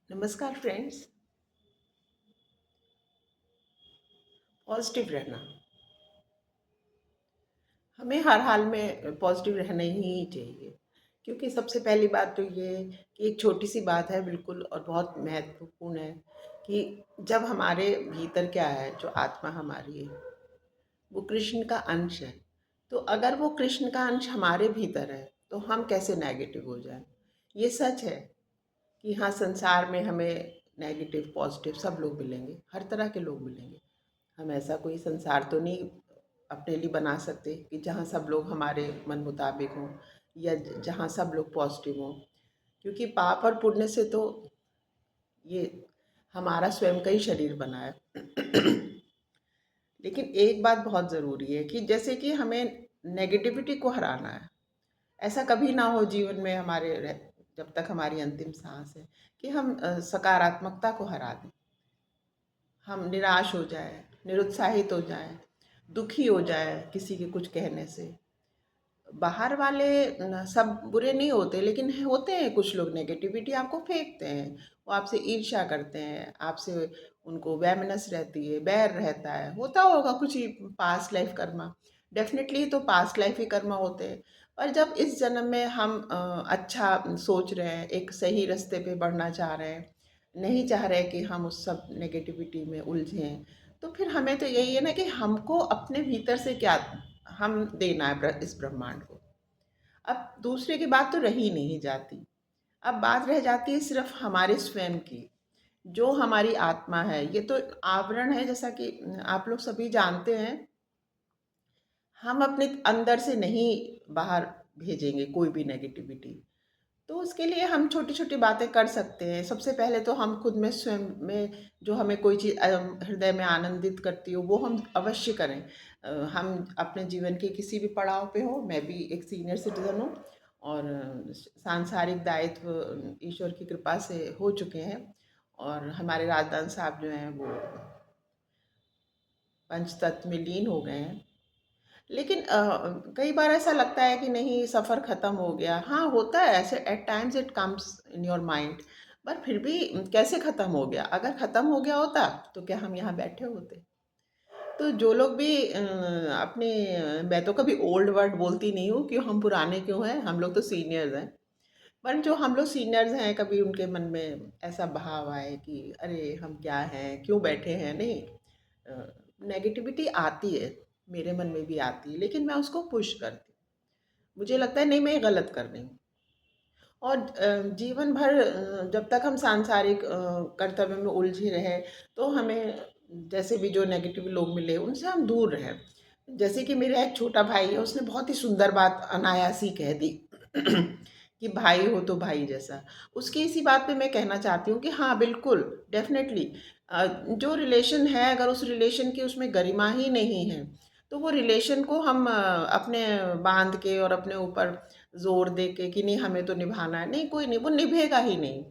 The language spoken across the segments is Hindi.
नमस्कार फ्रेंड्स। पॉजिटिव रहना, हमें हर हाल में पॉजिटिव रहना ही चाहिए। क्योंकि सबसे पहली बात तो ये कि एक छोटी सी बात है बिल्कुल और बहुत महत्वपूर्ण है कि जब हमारे भीतर क्या है, जो आत्मा हमारी है वो कृष्ण का अंश है। तो अगर वो कृष्ण का अंश हमारे भीतर है तो हम कैसे नेगेटिव हो जाए। ये सच है कि हाँ, संसार में हमें नेगेटिव पॉजिटिव सब लोग मिलेंगे, हर तरह के लोग मिलेंगे। हम ऐसा कोई संसार तो नहीं अपने लिए बना सकते कि जहाँ सब लोग हमारे मन मुताबिक हों या जहाँ सब लोग पॉजिटिव हों। क्योंकि पाप और पुण्य से तो ये हमारा स्वयं का ही शरीर बना है। लेकिन एक बात बहुत ज़रूरी है कि जैसे कि हमें नेगेटिविटी को हराना है। ऐसा कभी ना हो जीवन में जब तक हमारी अंतिम सांस है कि हम सकारात्मकता को हरा दें। हम निराश हो जाए, निरुत्साहित हो जाए, दुखी हो जाए किसी के कुछ कहने से। बाहर वाले सब बुरे नहीं होते, लेकिन होते हैं कुछ लोग नेगेटिविटी आपको फेंकते हैं। वो आपसे ईर्ष्या करते हैं, आपसे उनको वैमनस रहती है, बैर रहता है, होता होगा कुछ ही पास्ट लाइफ कर्मा। डेफिनेटली तो पास्ट लाइफ ही कर्मा होते हैं। पर जब इस जन्म में हम अच्छा सोच रहे हैं, एक सही रास्ते पे बढ़ना चाह रहे हैं, नहीं चाह रहे कि हम उस सब नेगेटिविटी में उलझें, तो फिर हमें तो यही है ना कि हमको अपने भीतर से क्या हम देना है इस ब्रह्मांड को। अब दूसरे की बात तो रही नहीं जाती। अब बात रह जाती है सिर्फ हमारे स्वयं की, जो हमारी आत्मा है। ये तो आवरण है, जैसा कि आप लोग सभी जानते हैं। हम अपने अंदर से नहीं बाहर भेजेंगे कोई भी नेगेटिविटी। तो उसके लिए हम छोटी-छोटी बातें कर सकते हैं। सबसे पहले तो हम खुद में स्वयं में जो हमें कोई चीज़ हृदय में आनंदित करती हो, वो हम अवश्य करें। हम अपने जीवन के किसी भी पड़ाव पे हो, मैं भी एक सीनियर सिटीज़न हूँ और सांसारिक दायित्व ईश्वर की कृपा से हो चुके हैं और हमारे राजदान साहब जो हैं वो पंचतत्व में लीन हो गए हैं। लेकिन कई बार ऐसा लगता है कि नहीं, सफ़र ख़त्म हो गया। हाँ, होता है ऐसे, at times it comes in your mind. पर फिर भी कैसे ख़त्म हो गया? अगर ख़त्म हो गया होता तो क्या हम यहाँ बैठे होते? तो जो लोग भी मैं तो कभी ओल्ड वर्ड बोलती नहीं हूँ कि हम पुराने क्यों हैं, हम लोग तो सीनियर्स हैं। पर जो हम लोग सीनियर्स हैं, कभी उनके मन में ऐसा भाव आए कि अरे हम क्या हैं, क्यों बैठे हैं? नहीं, नेगेटिविटी आती है, मेरे मन में भी आती है, लेकिन मैं उसको पुश करती हूँ। मुझे लगता है नहीं, मैं ये गलत कर रही हूँ। और जीवन भर जब तक हम सांसारिक कर्तव्य में उलझे रहे तो हमें जैसे भी जो नेगेटिव लोग मिले उनसे हम दूर रहें। जैसे कि मेरा एक छोटा भाई है, उसने बहुत ही सुंदर बात अनायास ही कह दी कि भाई हो तो भाई जैसा। उसकी इसी बात पे मैं कहना चाहती हूँ कि हाँ, बिल्कुल, डेफिनेटली जो रिलेशन है, अगर उस रिलेशन की उसमें गरिमा ही नहीं है तो वो रिलेशन को हम अपने बांध के और अपने ऊपर ज़ोर दे के कि नहीं हमें तो निभाना है, नहीं, कोई नहीं, वो निभेगा ही नहीं।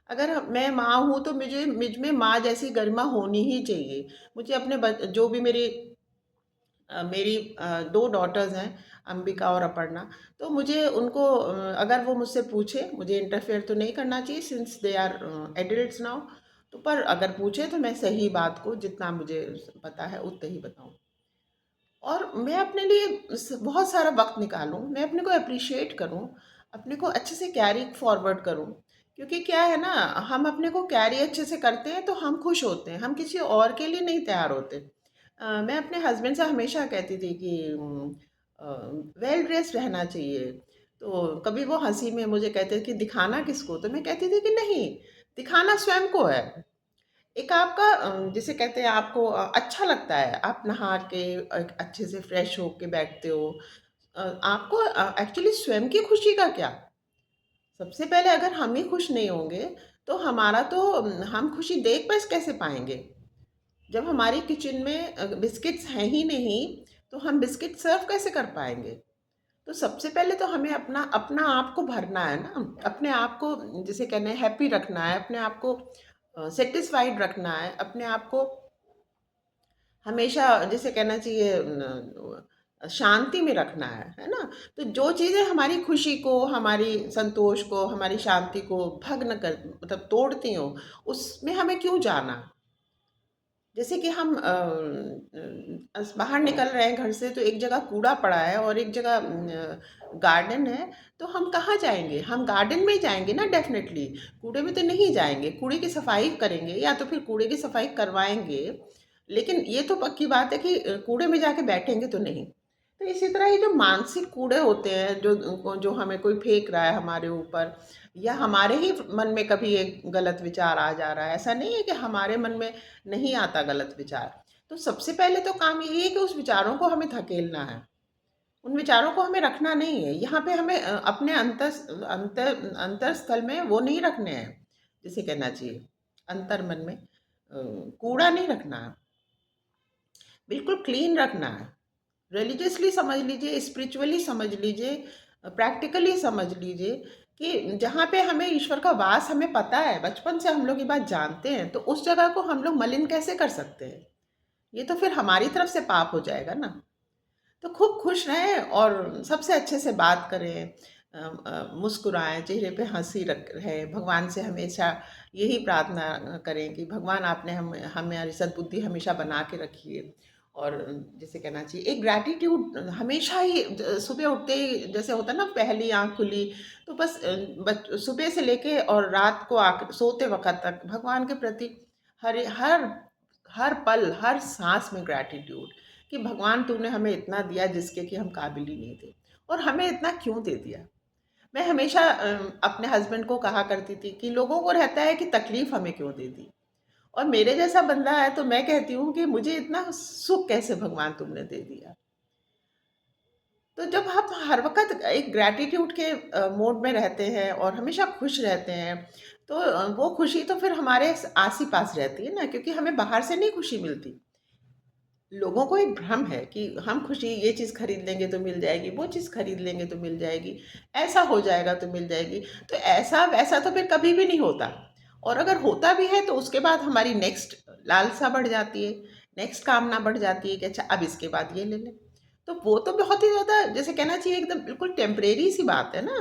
अगर मैं माँ हूँ तो मुझ में माँ जैसी गरिमा होनी ही चाहिए। मुझे अपने जो भी मेरी 2 डॉटर्स हैं, अंबिका और अपर्णा। तो मुझे उनको अगर वो मुझसे पूछे, मुझे इंटरफेयर तो नहीं करना चाहिए since they are adults now. तो पर अगर पूछे तो मैं सही बात को जितना मुझे पता है उतना ही बताऊँ। और मैं अपने लिए बहुत सारा वक्त निकालूं, मैं अपने को अप्रिशिएट करूं, अपने को अच्छे से कैरी फॉरवर्ड करूं। क्योंकि क्या है ना, हम अपने को कैरी अच्छे से करते हैं तो हम खुश होते हैं, हम किसी और के लिए नहीं तैयार होते। मैं अपने हस्बैंड से हमेशा कहती थी कि वेल ड्रेस रहना चाहिए। तो कभी वो हंसी में मुझे कहते कि दिखाना किसको, तो मैं कहती थी कि नहीं, दिखाना स्वयं को है। एक आपका जिसे कहते हैं आपको अच्छा लगता है, आप नहा के एक अच्छे से फ्रेश होके बैठते हो। आपको एक्चुअली स्वयं की खुशी का क्या? सबसे पहले अगर हम ही खुश नहीं होंगे, तो हमारा तो हम खुशी देख बस कैसे पाएँगे? जब हमारी किचन में बिस्किट्स हैं ही नहीं, तो हम बिस्किट सर्व कैसे कर पाएँगे? तो सबसे पहले तो हमें अपना अपना आप को भरना है ना, अपने आप को जिसे कहते हैं हैप्पी रखना है, अपने आप को सैटिस्फाइड रखना है, अपने आप को हमेशा जिसे कहना चाहिए शांति में रखना है ना? तो जो चीज़ें हमारी खुशी को, हमारी संतोष को, हमारी शांति को भंग कर मतलब तोड़ती हों, उसमें हमें क्यों जाना? जैसे कि हम बाहर निकल रहे हैं घर से, तो एक जगह कूड़ा पड़ा है और एक जगह गार्डन है, तो हम कहाँ जाएंगे? हम गार्डन में ही जाएंगे ना, डेफिनेटली। कूड़े में तो नहीं जाएंगे। कूड़े की सफाई करेंगे या तो फिर कूड़े की सफाई करवाएंगे, लेकिन ये तो पक्की बात है कि कूड़े में जाके बैठेंगे तो नहीं। तो इसी तरह ये जो मानसिक कूड़े होते हैं, जो जो हमें कोई फेंक रहा है हमारे ऊपर, या हमारे ही मन में कभी एक गलत विचार आ जा रहा है, ऐसा नहीं है कि हमारे मन में नहीं आता गलत विचार। तो सबसे पहले तो काम यही है कि उस विचारों को हमें धकेलना है। उन विचारों को हमें रखना नहीं है। यहाँ पे हमें अपने अंतर स्थल में वो नहीं रखने हैं, जिसे कहना चाहिए अंतर मन में कूड़ा नहीं रखना है। बिल्कुल क्लीन रखना है। रिलीजियसली समझ लीजिए, स्पिरिचुअली समझ लीजिए, प्रैक्टिकली समझ लीजिए कि जहाँ पे हमें ईश्वर का वास हमें पता है, बचपन से हम लोग ये बात जानते हैं, तो उस जगह को हम लोग मलिन कैसे कर सकते हैं? ये तो फिर हमारी तरफ से पाप हो जाएगा ना। तो खूब खुश रहें और सबसे अच्छे से बात करें, मुस्कुराएं, चेहरे पे हंसी रख रहे, भगवान से हमेशा यही प्रार्थना करें कि भगवान आपने हमारी सद्बुद्धि हमेशा बना के रखिए। और जैसे कहना चाहिए एक ग्रैटिट्यूड हमेशा ही, सुबह उठते ही जैसे होता है ना, पहली आंख खुली तो बस सुबह से लेके और रात को आकर सोते वक्त तक भगवान के प्रति हर हर हर पल, हर सांस में ग्रैटिट्यूड, कि भगवान तूने हमें इतना दिया जिसके कि हम काबिल ही नहीं थे, और हमें इतना क्यों दे दिया। मैं हमेशा अपने हस्बैंड को कहा करती थी कि लोगों को रहता है कि तकलीफ हमें क्यों दे दी, और मेरे जैसा बंदा है तो मैं कहती हूँ कि मुझे इतना सुख कैसे भगवान तुमने दे दिया। तो जब हम हर वक़्त एक ग्रैटिट्यूड के मोड में रहते हैं और हमेशा खुश रहते हैं, तो वो खुशी तो फिर हमारे आस-ही-पास रहती है ना, क्योंकि हमें बाहर से नहीं खुशी मिलती। लोगों को एक भ्रम है कि हम खुशी ये चीज़ खरीद लेंगे तो मिल जाएगी, वो चीज़ खरीद लेंगे तो मिल जाएगी, ऐसा हो जाएगा तो मिल जाएगी। तो ऐसा-वैसा तो फिर कभी भी नहीं होता, और अगर होता भी है तो उसके बाद हमारी नेक्स्ट लालसा बढ़ जाती है, नेक्स्ट कामना बढ़ जाती है कि अच्छा अब इसके बाद ये ले लें। तो वो तो बहुत ही ज़्यादा, जैसे कहना चाहिए, एकदम बिल्कुल टेम्परेरी सी बात है ना।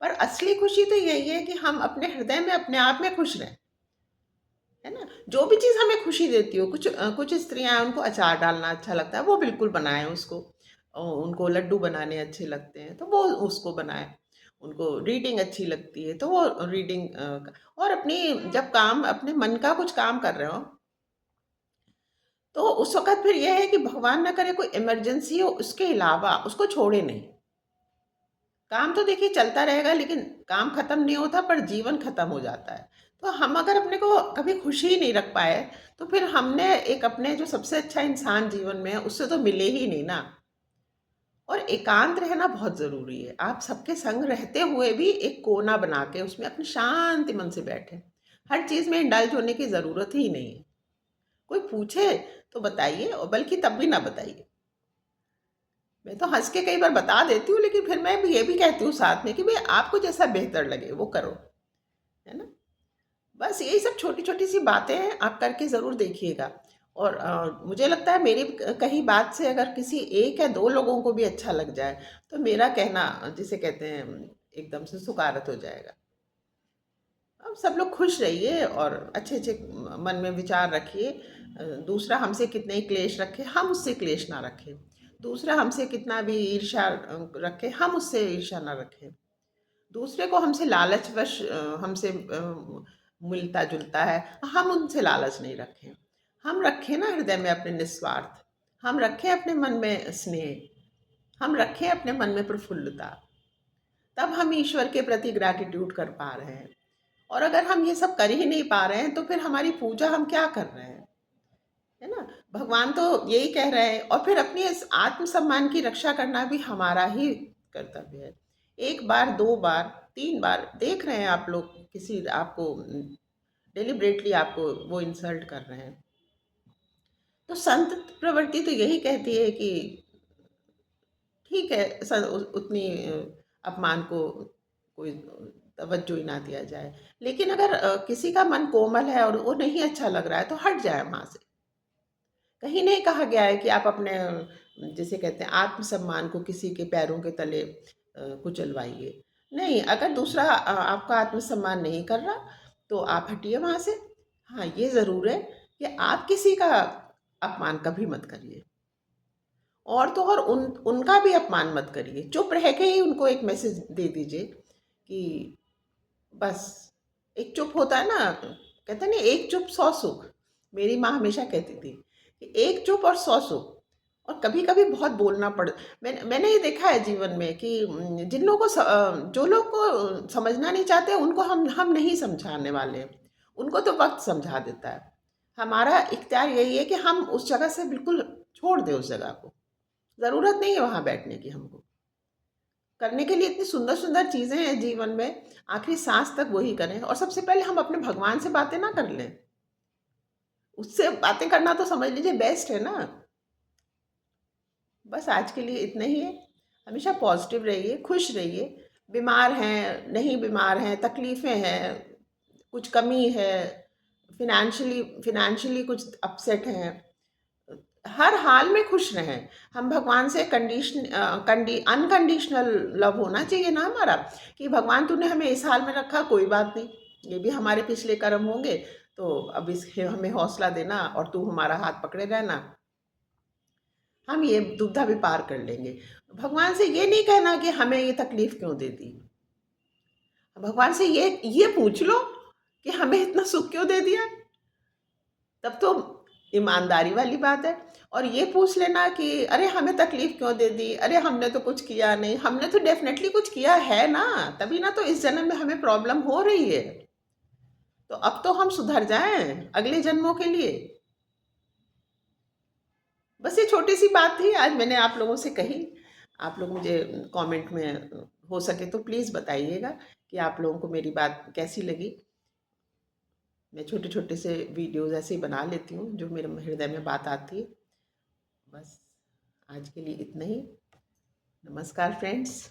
और असली खुशी तो यही है कि हम अपने हृदय में अपने आप में खुश रहें। है ना? जो भी चीज़ हमें खुशी देती हो, कुछ स्त्रियाँ हैं उनको अचार डालना अच्छा लगता है, वो बिल्कुल बनाएँ उसको। उनको लड्डू बनाने अच्छे लगते हैं, तो वो उसको बनाएँ। उनको रीडिंग अच्छी लगती है, तो वो रीडिंग और अपनी जब काम अपने मन का कुछ काम कर रहे हो, तो उस वक़्त फिर ये है कि भगवान ना करे कोई इमरजेंसी हो, उसके अलावा उसको छोड़े नहीं। काम तो देखिए चलता रहेगा, लेकिन काम खत्म नहीं होता, पर जीवन खत्म हो जाता है। तो हम अगर अपने को कभी खुशी ही नहीं रख पाए, तो फिर हमने एक अपने जो सबसे अच्छा इंसान जीवन में है उससे तो मिले ही नहीं ना। और एकांत रहना बहुत ज़रूरी है। आप सबके संग रहते हुए भी एक कोना बना के उसमें अपने शांति मन से बैठे। हर चीज़ में इंडल्ज होने की ज़रूरत ही नहीं है। कोई पूछे तो बताइए, और बल्कि तब भी ना बताइए। मैं तो हँस के कई बार बता देती हूँ, लेकिन फिर मैं भी ये भी कहती हूँ साथ में कि भई आपको जैसा बेहतर लगे वो करो, है ना? बस यही सब छोटी-छोटी सी बातें हैं, आप करके ज़रूर देखिएगा। और मुझे लगता है मेरी कही बात से अगर किसी 1 या 2 लोगों को भी अच्छा लग जाए, तो मेरा कहना जिसे कहते हैं एकदम से सुकारत हो जाएगा। अब सब लोग खुश रहिए और अच्छे-अच्छे मन में विचार रखिए। दूसरा हमसे कितने ही क्लेश रखे, हम उससे क्लेश ना रखें। दूसरा हमसे कितना भी ईर्ष्या रखे, हम उससे ईर्ष्या ना रखें। दूसरे को हमसे लालचवश हमसे मिलता-जुलता है, हम उनसे लालच नहीं रखें। हम रखें ना हृदय में अपने निस्वार्थ, हम रखें अपने मन में स्नेह, हम रखें अपने मन में प्रफुल्लता। तब हम ईश्वर के प्रति ग्रैटिट्यूड कर पा रहे हैं। और अगर हम ये सब कर ही नहीं पा रहे हैं, तो फिर हमारी पूजा हम क्या कर रहे हैं? है ना? भगवान तो यही कह रहे हैं, और फिर अपनी इस आत्म-सम्मान की रक्षा करना भी हमारा ही कर्तव्य है। 1 बार, 2 बार, 3 बार देख रहे हैं आप लोग, किसी आपको डेलिब्रेटली आपको वो इंसल्ट कर रहे हैं। तो संत प्रवृत्ति तो यही कहती है कि ठीक है, उतनी अपमान को कोई तवज्जो ही ना दिया जाए। लेकिन अगर किसी का मन कोमल है और वो नहीं अच्छा लग रहा है, तो हट जाए वहाँ से। कहीं नहीं कहा गया है कि आप अपने जिसे कहते हैं आत्मसम्मान को किसी के पैरों के तले कुचलवाइए। नहीं, अगर दूसरा आपका आत्मसम्मान नहीं कर रहा, तो आप हटिए वहाँ से। हाँ, ये ज़रूर है कि आप किसी का अपमान कभी मत करिए, और तो और उनका भी अपमान मत करिए। चुप रह के ही उनको एक मैसेज दे दीजिए कि बस, एक चुप होता है ना, कहते हैं ना, एक चुप 100 सुख। मेरी माँ हमेशा कहती थी कि एक चुप और 100 सुख। और कभी-कभी बहुत बोलना पड़ मैंने ये देखा है जीवन में कि जिन लोगों को जो लोग को समझना नहीं चाहते, उनको हम नहीं समझाने वाले। उनको तो वक़्त समझा देता है। हमारा इख्तियार यही है कि हम उस जगह से बिल्कुल छोड़ दें उस जगह को। ज़रूरत नहीं है वहाँ बैठने की हमको। करने के लिए इतनी सुंदर-सुंदर चीज़ें हैं जीवन में, आखिरी साँस तक वही करें, और सबसे पहले हम अपने भगवान से बातें ना कर लें। उससे बातें करना तो समझ लीजिए बेस्ट है ना। बस आज के लिए इतना ही है। हमेशा पॉज़िटिव रहिए, खुश रहिए। बीमार हैं, नहीं बीमार हैं, तकलीफ़ें हैं, कुछ कमी है, फ़ाइनेंशियली कुछ अपसेट हैं, हर हाल में खुश रहें। हम भगवान से अनकंडीशनल लव होना चाहिए ना हमारा, कि भगवान तूने हमें इस हाल में रखा, कोई बात नहीं, ये भी हमारे पिछले कर्म होंगे, तो अब इसके हमें हौसला देना और तू हमारा हाथ पकड़े रहना, हम ये दुविधा भी पार कर लेंगे। भगवान से ये नहीं कहना कि हमें ये तकलीफ क्यों दे दी। भगवान से ये पूछ लो कि हमें इतना सुख क्यों दे दिया, तब तो ईमानदारी वाली बात है। और ये पूछ लेना कि अरे हमें तकलीफ क्यों दे दी, अरे हमने तो कुछ किया नहीं, हमने तो डेफिनेटली कुछ किया है ना, तभी ना तो इस जन्म में हमें प्रॉब्लम हो रही है। तो अब तो हम सुधर जाएं अगले जन्मों के लिए। बस ये छोटी सी बात थी, आज मैंने आप लोगों से कही। आप लोग मुझे कमेंट में हो सके तो प्लीज़ बताइएगा कि आप लोगों को मेरी बात कैसी लगी। मैं छोटे-छोटे से वीडियोज़ ऐसे ही बना लेती हूँ, जो मेरे हृदय में बात आती है। बस आज के लिए इतना ही। नमस्कार फ्रेंड्स।